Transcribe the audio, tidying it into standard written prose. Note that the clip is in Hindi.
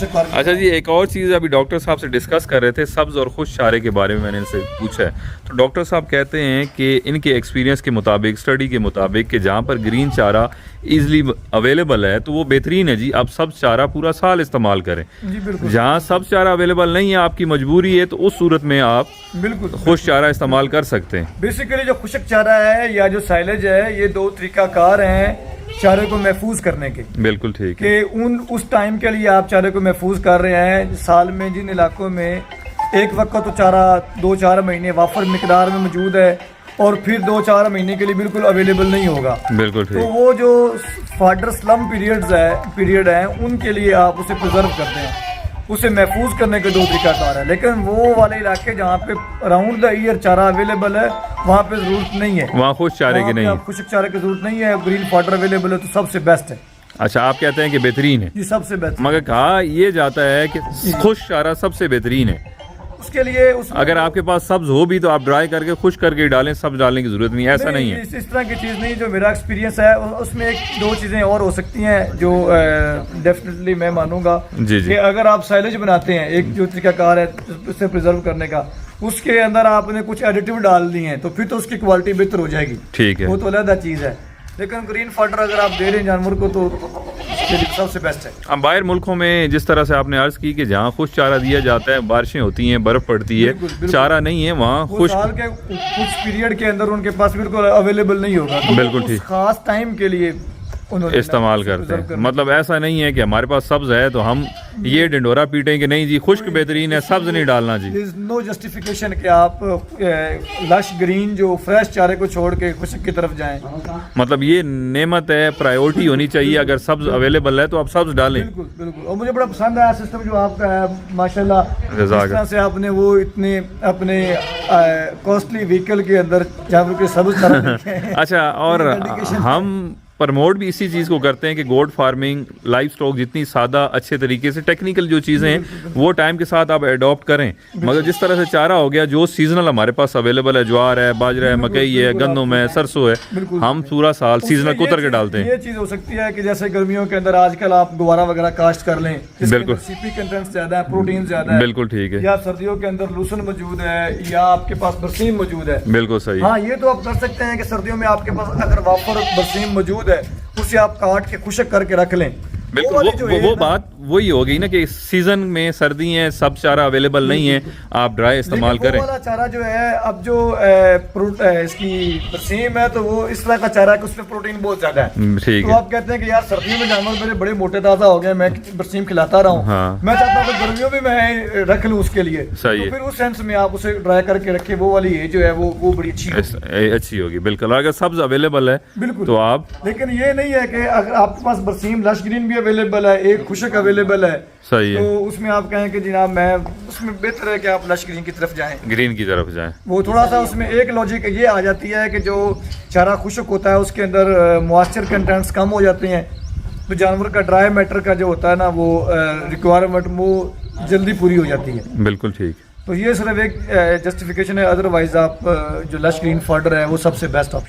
अच्छा जी, एक और चीज़ अभी डॉक्टर साहब से डिस्कस कर रहे थे सब्ज़ और खुश चारे के बारे में, मैंने इनसे पूछा है तो डॉक्टर साहब कहते हैं कि इनके एक्सपीरियंस के मुताबिक, स्टडी के मुताबिक, कि जहाँ पर ग्रीन चारा ईज़िली अवेलेबल है तो वो बेहतरीन है जी। आप सब्ज़ चारा पूरा साल इस्तेमाल करें। जहाँ सब्ज़ चारा अवेलेबल नहीं है, आपकी मजबूरी है, तो उस सूरत में आप बिल्कुल खुश चारा इस्तेमाल कर सकते हैं। बेसिकली जो खुशक चारा है या जो साइलेज है, ये दो तरीकाकार हैं चारे को महफूज करने के। बिल्कुल ठीक है कि उस टाइम के लिए आप चारे को महफूज कर रहे हैं। साल में जिन इलाकों में एक वक्त तो चारा 2-4 महीने वाफर मिकदार में मौजूद है और फिर 2-4 महीने के लिए बिल्कुल अवेलेबल नहीं होगा, बिल्कुल ठीक। तो वो जो फाडर स्लम पीरियड है उनके लिए आप उसे प्रिजर्व करते हैं। उसे महफूज करने के दो तरीकाकार है, लेकिन वो वाले इलाके जहाँ पे अराउंड द ईयर चारा अवेलेबल है वहाँ पे जरूरत नहीं है, वहाँ खुश चारे की नहीं है, खुशक चारे की जरूरत नहीं है। ग्रीन फाडर अवेलेबल है तो सबसे बेस्ट है। अच्छा, आप कहते हैं कि बेहतरीन है जी, सबसे बेस्ट। मगर कहा ये जाता है कि खुश चारा सबसे बेहतरीन है। उसके लिए अगर आपके पास सब्ज हो भी तो आप ड्राई करके खुश करके डालें, सब्ज डालने की जरूरत नहीं, ऐसा नहीं है। इस तरह की चीज़ नहीं। जो मेरा एक्सपीरियंस है उसमें 1-2 चीज़ें और हो सकती हैं जो डेफिनेटली मैं मानूंगा जी जी। कि अगर आप साइलेज बनाते हैं, एक जो तरीकाकार है उसे प्रिजर्व करने का, उसके अंदर आपने कुछ एडिटिव डाल दिए हैं तो फिर तो उसकी क्वालिटी बेहतर हो जाएगी, ठीक है, वो तो अलग चीज़ है। लेकिन ग्रीन फाडर अगर आप दे रहे हैं जानवर को तो उसके लिए सबसे बेस्ट है। अब बाहर मुल्कों में जिस तरह से आपने अर्ज की कि जहाँ खुश चारा दिया जाता है, बारिशें होती हैं, बर्फ पड़ती है, चारा नहीं है वहाँ खुश, साल के कुछ पीरियड के अंदर उनके पास बिल्कुल अवेलेबल नहीं होगा, तो बिल्कुल ठीक, खास टाइम के लिए इस्तेमाल करते हैं। मतलब ऐसा नहीं है कि हमारे पास सब्ज है तो हम ये डंडोरा पीटें कि नहीं जी खुश्क बेहतरीन है, सब्ज नहीं डालना जी। नो जस्टिफिकेशन कि आप लश ग्रीन जो फ्रेश चारे को छोड़ के खुश्क की तरफ जाएं। मतलब ये नेमत है, प्रायोरिटी होनी चाहिए। अगर सब्ज अवेलेबल है तो आप सब्ज डालें। बिल्कुल बिल्कुल। और मुझे बड़ा पसंद आया सिस्टम जो आपका है माशाल्लाह, जिस तरह से आपने वो इतने अपने कॉस्टली व्हीकल के अंदर जानवर के सब्ज अच्छा, और हम प्रमोट भी इसी चीज़ को करते हैं कि गोट फार्मिंग, लाइव स्टॉक जितनी सादा अच्छे तरीके से टेक्निकल जो चीज़ें हैं वो टाइम के साथ आप अडॉप्ट करें। मगर जिस तरह से चारा हो गया जो सीजनल हमारे पास अवेलेबल है, ज्वार है, बाजरा है, मकई है, गंदम है, सरसों है, हम पूरा साल सीजनल कुतर के डालते हैं। ये चीज़ हो सकती है कि जैसे गर्मियों के अंदर आजकल आप गुवारा वगैरह काश्त कर लें, बिल्कुल सीपी कंटेंट ज्यादा है, प्रोटीन ज्यादा है, बिल्कुल ठीक है। या सर्दियों के अंदर लूसन मौजूद है या आपके पास बरसीम मौजूद है, बिल्कुल सही। हाँ, ये तो आप कर सकते हैं कि सर्दियों में आपके पास अगर वाफर बरसीम मौजूद है उसे आप काट के खुशक करके रख लें। बिल्कुल वो बात वही हो गई ना कि सीजन में सर्दी है, सब चारा अवेलेबल नहीं है, आप ड्राई इस्तेमाल करें। वो वाला चारा जो है, अब जो इसकी बरसीम है तो वो इस तरह का चारा है कि उसमें प्रोटीन बहुत ज्यादा है। ठीक तो है। आप कहते हैं कि यार सर्दियों में जानवर मेरे बड़े मोटे ताजा हो गए, मैं बरसीम खिलाता रहा हूँ, हाँ। मैं चाहता हूँ गर्मियों में मैं रख लूँ उसके लिए। सही तो फिर उस सेंस में आप उसे ड्राई करके रखे, वो वाली ये जो है वो बड़ी अच्छी होगी। बिल्कुल, अगर सब्ज अवेलेबल है बिल्कुल तो आप, लेकिन ये नहीं है कि अगर आपके पास बरसीम लश ग्रीन भी अवेलेबल है, एक खुशक अवेलेबल है, सही है, तो उसमें आप कहें कि जनाब मैं उसमें बेहतर है कि आप लश ग्रीन की तरफ जाएं, ग्रीन की तरफ जाएं। वो थोड़ा सा उसमें एक लॉजिक ये आ जाती है कि जो चारा खुशक होता है उसके अंदर मॉइस्चर कंटेंट्स कम हो जाते हैं, तो जानवर का ड्राई मैटर का जो होता है ना वो रिक्वायरमेंट वो जल्दी पूरी हो जाती है। बिल्कुल ठीक। तो ये सिर्फ एक जस्टिफिकेशन है, अदरवाइज आप जो लश ग्रीन फाडर है वो सबसे बेस्ट ऑप्शन।